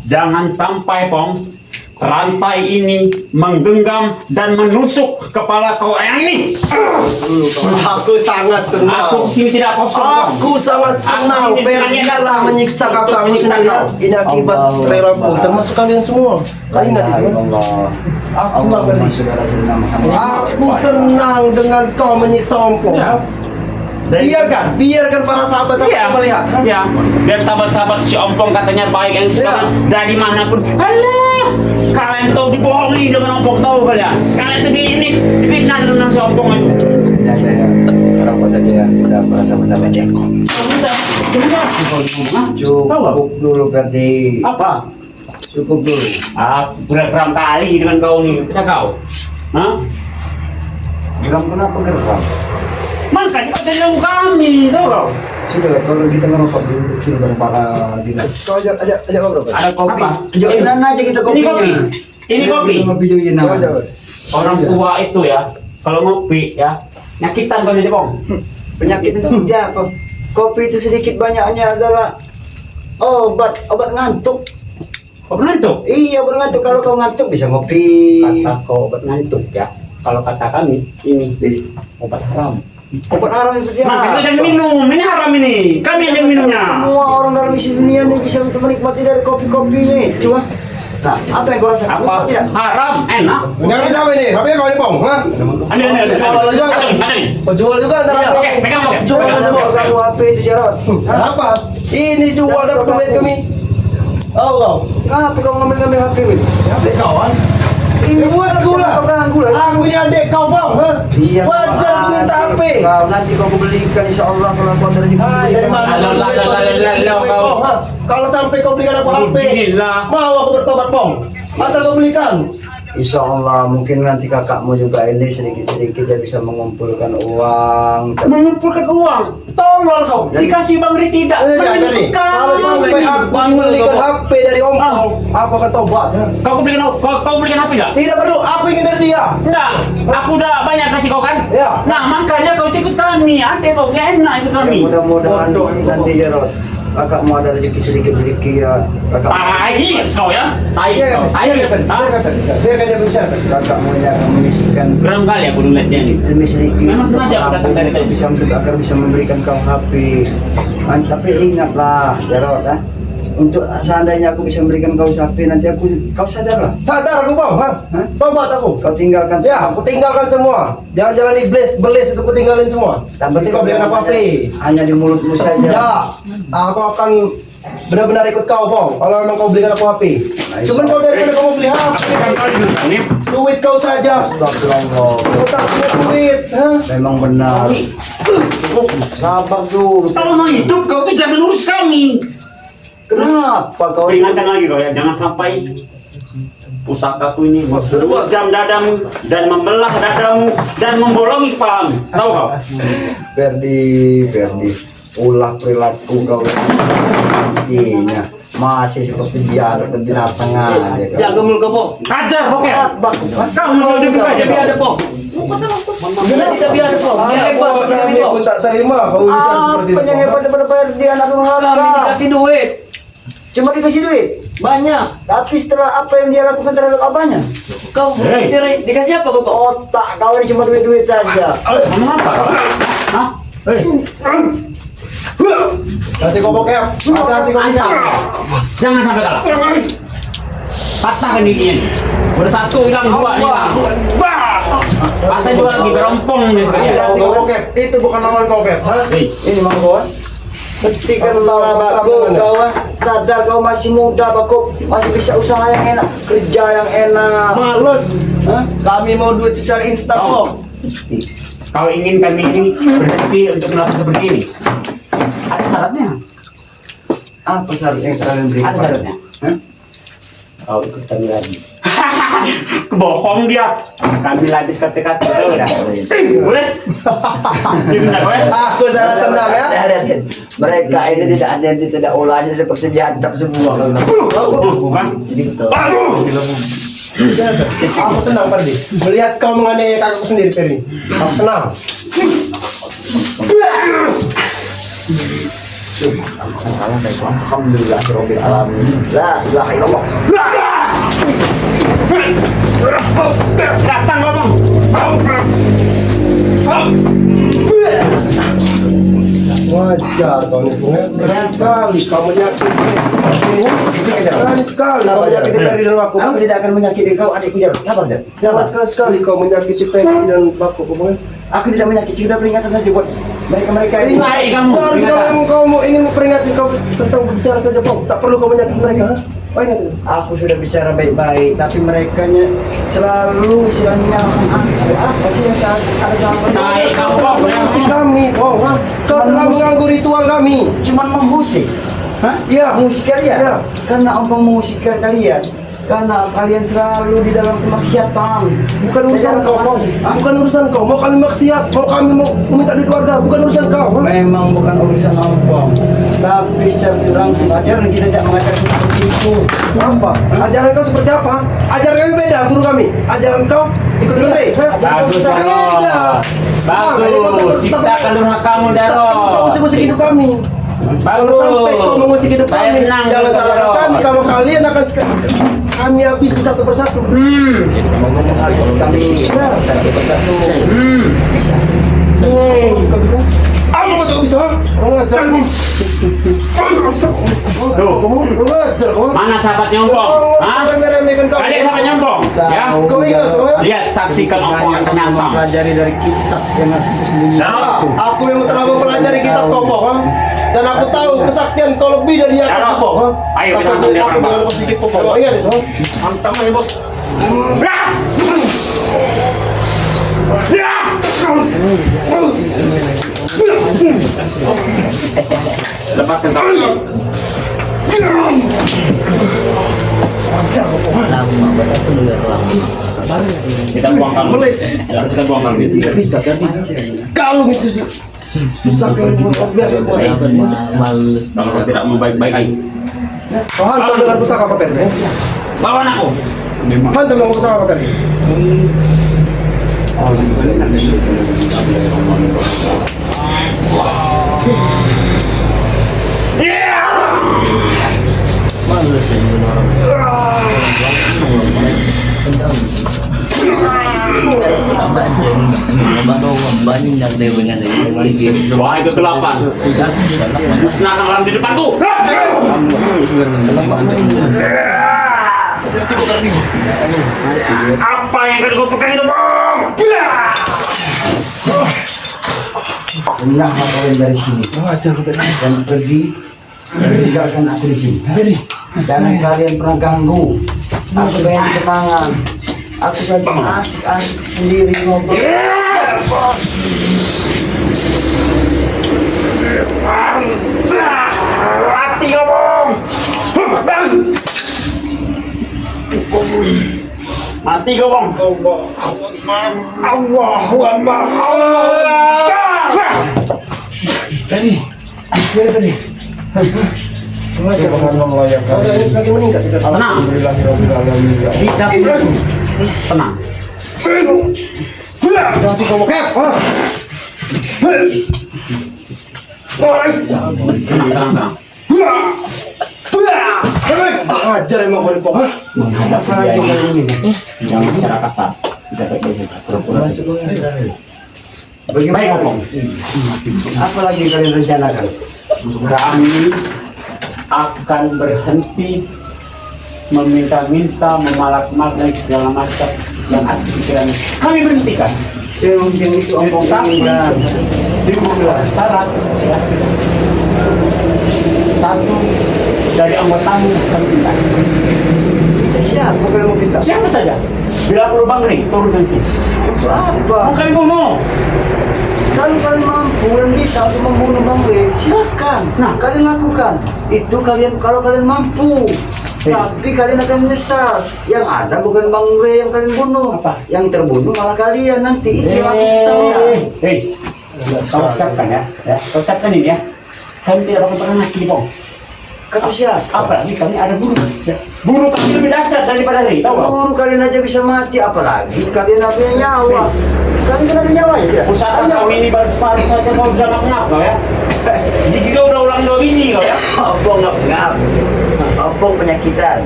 Jangan sampai Pong rantai ini menggenggam dan menusuk kepala kau yang ini. Aku sangat senang. Aku sini tidak kosong. Pong. Aku sangat senang. Pergilah menyiksa kakakmu sendiri. Ini akibat perilaku termasuk kalian semua. Kalian ingat itu? Aku senang kali. Aku senang dengan kau menyiksa ompong. Biarkan para sahabat-sahabat melihat. Ya, biar sahabat-sahabat si Ompong katanya baik yang sekarang dari manapun. Alah, kalian tahu dibohongi dengan Ompong tahu kalian. Kalian tuh difitnah dengan si Ompong itu. Ya. Sekarang pas aja ya, kita para sahabat-sahabat cekok. Cukup dulu Ferdi. Apa? Cukup dulu. Berapa kali dengan kau nih? Kita kau? Hah? Bilang kenapa geram? Makanya kau tanya kami, tahu kau? Sudah, kalau kita ngerokok dulu, sudah berapa dina. Kau ajak ngobrol. Ada kopi. Joinan aja kita kopinya. Ini kopi. Ngopi joinan. Orang tua itu ya, kalau ngopi ya, nyakitan kau jadi Pong. Penyakit itu apa? Kopi itu sedikit banyaknya adalah obat ngantuk. Obat ngantuk? Iya, obat ngantuk. Kalau kau ngantuk bisa ngopi. Kata kau obat ngantuk ya. Kalau kata kami, ini obat haram. Obat haram seperti Nah, kita apa? jangan minum, ini haram ini. Kami yang minumnya. Semua orang dalam isi dunia ini bisa untuk menikmati dari kopi-kopinya itu. Nah, apa yang kau rasakan? Apa? Nikmat tidak? Haram, enak. Ini siapa ini? HP kau ini, Pong? Hah? Ambil. Ada nih. Kau jual juga ntar ya? Oke, pegang oke. Jual semua satu HP itu Jarot. Apa? Ini jual dapat duit kami. Oh, Kenapa kau ngambil HP itu? HP kawan. Ini buat gula. Aku ini adik kau, Bang. Iya. Wajar aku minta HP. Kau nanti kau belikan insya Allah kalau kau ada rezeki. Dari mana? Kau. Kalau sampai kau belikan aku HP, Alhamdulillah. mau aku bertobat, Bang. Asal kau belikan. Insya Allah mungkin nanti kakakmu juga ini sedikit-sedikit dia bisa mengumpulkan uang. Mengumpulkan uang. Tolong kau. Dikasih Bang Ri tidak. Kalau sampai aku belikan HP dari Om Pong, aku akan tobat. Kau belikan apa ya? Tidak perlu, aku ingin dari dia. Enggak, aku udah banyak kasih kau kan? Ya. Nah, makanya kau ikut kami. Ada kau enak ikut kami. Mudah-mudahan nanti Jarot kakakmu ada rezeki ya. Tai kau ya? Tai kau. Tai. Dia akan dia bicara. Kakakmu yang mengisikan Berapa kali aku dulu lihat dia nih? sedikit Memang sengaja aku datang dari tadi. bisa agar bisa memberikan kau HP. Tapi ingatlah Jarot, untuk seandainya aku bisa memberikan kau HP nanti kau sadarlah. Sadar aku, Bang. Hah? Tobat aku. Kau tinggalkan Ya, aku tinggalkan semua. Jalan-jalan iblis, belis itu aku tinggalin semua. Yang penting kau belikan aku HP. Hanya di mulutmu saja. Ya, aku akan benar-benar ikut kau, Bang. Kalau memang kau belikan aku HP. Cuman kau daripada kau mau beli HP, duit kau saja. Astagfirullah. Kau tak punya duit, hah? Memang benar. Sabar dulu. Kalau mau hidup kau tuh jangan urus kami. Kenapa kau Peringatkan lagi kau ya, jangan sampai pusakaku ini jam dadamu dan membelah dadamu dan membolongi kepalamu. Tahu kau? Ferdi, ulah perilaku kau intinya masih seperti binatang aja. Jaga mulut kau, Bang. Hajar pokoknya. Kamu mau duduk aja Biar ada, Bang. Tidak biar ada, Bang. Dia hebat, Kami pun tak terima kau bisa seperti Apa itu. yang hebat daripada Ferdi anak Kami durhaka? dikasih duit Cuma dikasih duit. banyak. Tapi setelah apa yang dia lakukan terhadap abahnya? Kau dikasih apa kau? Otak kau ini cuma duit-duit saja. Kamu apa? Hah? Nanti kau bokep. Hati-hati kau punya. Jangan sampai kalah. Patahkan giginya. Bersatu hilang dua nih. Patah dua lagi berompong nih sekalian. Hati-hati kau bokep. Itu bukan lawan kau bokep. Ini mang kawan. Ketikkanlah bakku kau sadar kau masih muda bakku masih bisa usaha yang enak kerja yang enak. Males. Kami mau duit secara instan, Oh. Bang. Kau ingin kami ini berhenti untuk melakukan seperti ini? Ada syaratnya. Apa syarat yang kalian beri? Ada syaratnya. Hah? Kau ikut kami lagi. Bohong dia. Kami lagi kata-kata udah. Boleh? Gimana kau ya? Aku sangat senang ya. Lihat. Mereka ini tidak ada yang tidak ulahnya seperti diantap semua. Bukan? Jadi betul. Aku senang Ferdi. Melihat kau menganiaya kakakku sendiri Ferdi. Aku senang. Alhamdulillah Rabbil alamin. La ilaha illallah. Datang ngomong. Wajar kau nih, Bung. Berani sekali kau menyakiti. Berani sekali kau menyakiti Peri dan aku. Aku tidak akan menyakiti kau, adikku Jarod. Sabar, Jarod. Sabar sekali kau menyakiti Peri dan aku, Bung. Aku tidak menyakiti, sudah peringatan saja buat mereka-mereka ini. Baik kamu. Seharusnya kau mau ingin memperingatkan kau tentang berbicara saja, Bung. Tak perlu kau menyakiti mereka. Oh, ingat itu. Aku sudah bicara baik-baik, tapi mereka selalu istilahnya apa sih yang ada sama Baik kamu Bong. Mengusik kami, Bung. Kau telah mengganggu ritual kami. Cuman mengusik. Hah? Iya. Mengusik kalian? Iya. Karena Om mengusik kalian. Karena kalian selalu di dalam kemaksiatan. Bukan urusan kau, Bung. Bukan urusan kau. Mau kami maksiat, mau kami mau meminta duit warga, bukan urusan kau. Memang bukan urusan Om, tapi secara langsung ajaran kita tidak mengatakan seperti itu. Apa? Ajaran kau seperti apa? Ajaran kami beda, guru kami. Ajaran kau ikut ikuti. Bagus Darot. Bagus. Ciptakan durhaka kamu Kau Darot. usik-usik hidup kami. Kalau sampai kau mengusik hidup Saya kami, senang jangan dengar, salahkan Darot. kami. Kalau kalian akan kami habisi satu persatu. Ngomong kami satu persatu. Bisa. Kau bisa? Aku masuk bisa. Kau ngajar. Tuh. Kau ngajar kau. Mana sahabatnya Ompong? Hah? Kau meremehkan kau. Kalian sahabatnya Ompong? Ya. Kau ingat kau ya? Lihat, saksikan Ompong akan nyantang. Mempelajari dari kitab yang aku sembunyi. Darot. Aku yang telah mempelajari kitab kau, Bong. Dan aku tahu kesaktian kau lebih dari atas, Darot. Bong. Ayo kita hantam dia, Aku Bang. bilang kau sedikit, Bong. Kau ingat itu? Hantam aja, Bong. Ya. Ya. Lepaskan tangan. Kita buang kalung. Ya, kita buang kalung. Tidak bisa, tadi. Kalung itu sih. Susah kan, biasa buat. Kalau kau tidak mau baik-baik ayo. Kau hantam dengan pusaka apa, Per? Lawan aku. Hantam dengan pusaka apa, Per? Wahai kegelapan, musnahkan alam di depanku. Apa yang akan kau pegang itu, Bang? Hendaklah kalian dari sini Wajar, Per. dan pergi meninggalkan aku di sini. Jangan kalian pernah ganggu. Aku pengen ketenangan. Aku lagi asik-asik sendiri ngobrol. Mati kau, Bang. Mati kau, Bang. Allahu Akbar. Tadi. Biar tadi. Kau ini semakin meningkat. Tenang. Tidak. Tenang. Nanti kau mau kep. Tenang. Ajar emang kau di Bong. Menghadapi dia ini. Jangan secara kasar. Bisa baik-baik. Baik, Bagaimana? Bang. Apa lagi kalian rencanakan? Kami akan berhenti meminta-minta, memalak-malak segala macam yang ada di pikiran. Kami berhentikan. Yang itu omong Tapi dibuat syarat ya. Satu dari anggotamu kami minta. kita siapa kalau mau kita? Siapa saja. Bila perlu Bang Ring, turunkan sini. Untuk apa? Bukan bunuh. Kalau kalian mampu dan bisa untuk membunuh Bang Rey, silakan. Nah. Kalian lakukan. Itu kalian kalau kalian mampu. Tapi kalian akan menyesal. Yang ada bukan Bang Rey yang kalian bunuh. Apa? Yang terbunuh malah kalian nanti. Itu yang aku sesalnya. Hei, kau ucapkan ya, kau ucapkan ini ya. Kami tidak akan pernah mati, Bang. Kata siapa? Apalagi kami ada guru. Guru kami lebih dasar daripada Ray, tahu nggak? Guru kalian aja bisa mati, apalagi kalian ada punya nyawa. Kalian kan ada nyawa ya? Usaha kami ini baru separuh saja kau sudah ngap-ngap kau ya. Jadi kita udah ulang 2 biji kau ya. Ompong nggak ngap. Ompong penyakitan.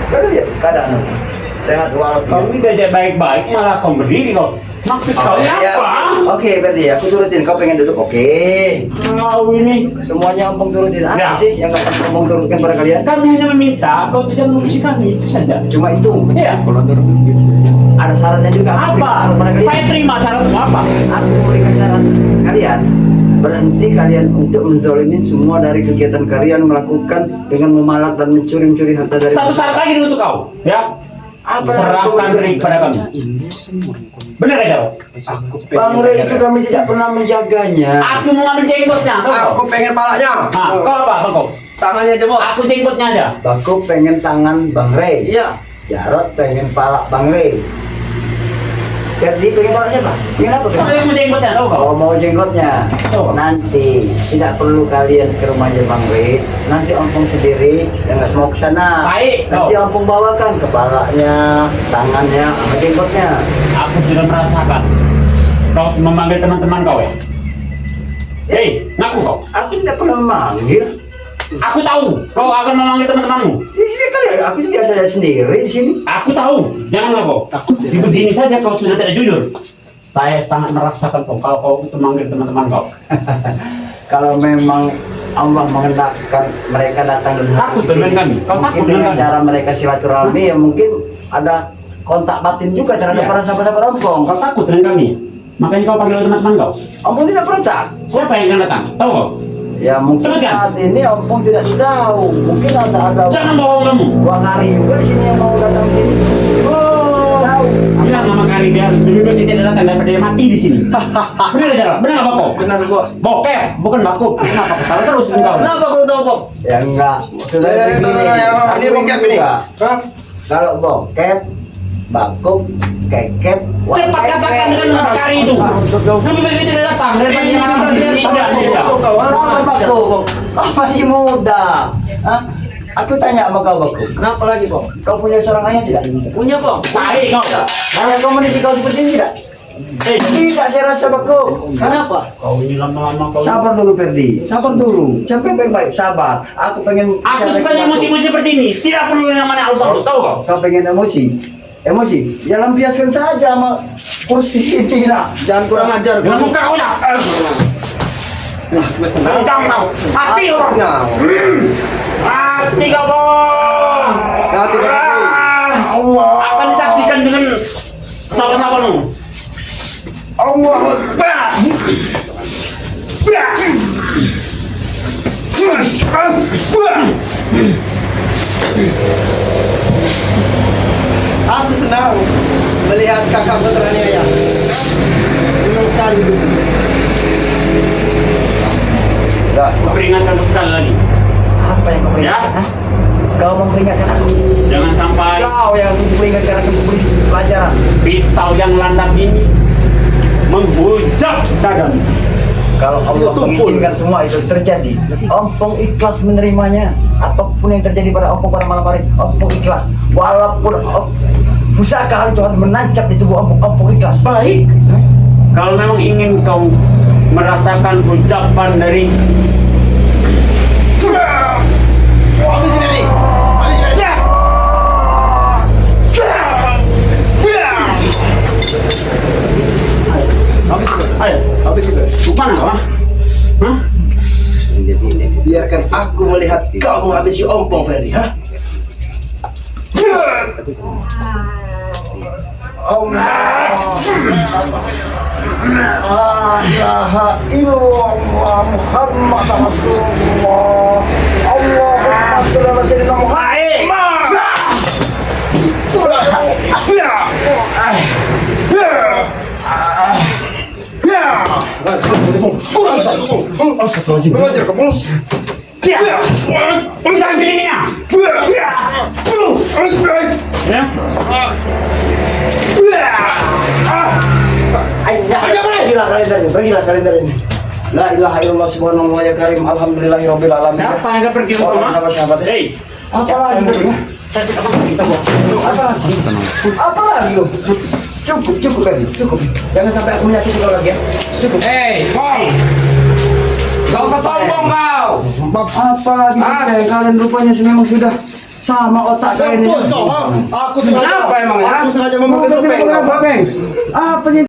Kau lihat keadaan aku. Sehat Kau walaupun. ini diajak baik-baik malah kau berdiri kau. Maksud kau Ya, apa? Oke, berarti aku turutin. Kau pengen duduk? Oke. Kau ini. Semuanya ompong turutin. Ya. Apa sih yang nggak ompong turutkan pada kalian? Kami hanya meminta kau tidak mengurusi kami itu saja. Cuma itu. Iya. Ada syaratnya juga. Aku berikan Apa? syarat pada kalian. Saya terima syaratmu apa? Aku memberikan syarat kalian. Berhenti kalian untuk menzolimin semua dari kegiatan kalian melakukan dengan memalak dan mencuri-mencuri harta dari Satu syarat lagi dulu untuk kau, ya. apa Serahkan Rik pada kami. Benar aja. Bang Rey itu kami tidak pernah menjaganya. Aku mau ngambil jenggotnya, tahu kau? Aku pengen palanya. Nah, kau apa, Bang kau? Tangannya aja, Bos. Aku jenggotnya aja. Baku pengen tangan Bang Rey. Iya. Jarot pengen palak Bang Rey. Ferdi pengen palak siapa? Pengen apa? Saya mau jenggotnya, tahu kau? Oh mau jenggotnya. Oh. Nanti tidak perlu kalian ke rumahnya Bang Rey. Nanti ompong sendiri yang nggak mau ke sana. Baik, Nanti kau. ompong bawakan kepalanya, tangannya, sama jenggotnya. Aku sudah merasakan. Kau memanggil teman-teman kau ya? Hei, ngaku kau. Aku tidak pernah memanggil. Aku tahu kau akan memanggil teman-temanmu. Di sini kali aku biasa saja sendiri di sini. Aku tahu. Janganlah kau. Di begini saja kau sudah tidak jujur. Saya sangat merasakan kau kalau kau itu memanggil teman-teman kau. Kalau memang Allah mengendakkan mereka datang dan Takut hadir di dengan sini, kami. Kau mungkin takut dengan dengan kami. cara mereka silaturahmi ya mungkin ada kontak batin juga terhadap Iya. para sahabat-sahabat ompong. Kau takut dengan kami. Makanya kau panggil teman-teman kau. Ompong tidak pernah takut. Siapa yang akan datang? Tahu kau? Ya mungkin Sebutkan. saat ini ompong tidak tahu. Mungkin ada Jangan bohong kamu. Wakari juga di sini yang mau datang di sini. Oh, Tahu. bilang sama kali dia lebih baik dia tidak datang daripada dia mati di sini. Benar aja, benar apa kau? Benar, Bos. Bokep, bukan baku. Kenapa kau salah terus kau? Kenapa kau tahu, Bos? Ya enggak. Sudah begini. Ini Aku bokep ini. juga. Hah? Kalau bokep, bakuk, keket, Cepat katakan dengan kali itu. Lebih baik dia tidak datang daripada dia mati di sini. Tidak. Kenapa bakuk? Kau masih muda. Hah? Aku tanya sama kau bakuk. Kenapa lagi, Bos? Kau punya seorang ayah tidak? Punya, Bos. Baik kau. Ayah kau mendidik kau seperti ini tidak? Tidak, saya rasa bakuk. Kenapa? Kau ini lama-lama kau. Sabar dulu Ferdi, sabar dulu. Siapa yang baik-baik? Sabar. Aku pengen. Aku bicara suka dengan emosi-emosi seperti ini. Tidak perlu yang namanya halus-halus, tahu kau? Kau pengen emosi? Emosi? Ya lampiaskan saja sama kursi ini lah. Jangan kurang ajar. Dengan muka kau ya. Tentang kau. Mati kau. Nah, Mati kau, Bang. Mati kau, Bang. Allah. Akan disaksikan dengan sahabat-sahabatmu. Allah. Bah! Bah! Bah! aku senang melihat kakakku teraniaya. Senang sekali. Dah. Aku peringatkan kau sekali lagi. Apa yang kau Ya. peringatkan? Hah? Kau memperingatkan aku. Jangan sampai Kau yang memperingatkan aku beri pelajaran. pisau yang landap ini menghujam dadamu. Kalau Allah mengizinkan semua itu terjadi, ompong ikhlas menerimanya. Apapun yang terjadi pada ompong pada malam hari, ompong ikhlas. Walaupun pusaka itu harus menancap di tubuh ompong, ompong ikhlas. Baik. Kalau memang ingin kau merasakan ucapan dari Habis ini nih. Habis ini. Habis itu. Ayo. Habis itu. Mana kau? Hah? Biarkan aku melihat kau menghabisi ompong, Ferdi. Hah? La ilaha illallah Muhammad Rasulullah. Allahumma shalli ala sayyidina Muhammad. Mengajar kamu. Udah begininya. Pergilah kalian dari, pergilah kalian dari ini. La ilaha illallah subhanahu wa karim. Alhamdulillahirabbil alamin. Siapa yang akan pergi Orang rumah? sama sahabat. Hei, Apa lagi? saya tidak akan kita bawa. Apa lagi? Apa lagi? Cukup, cukup kan? Cukup. Jangan sampai aku menyakiti kau lagi ya. Cukup. Hei, Bang. Gak usah Sombong kau. Apa lagi sih Peng? Kalian rupanya memang sudah sama otak kalian ini. Bos kau, ha? Aku sengaja. Kenapa emang ya? Aku sengaja memakai topeng kau. Apa sih?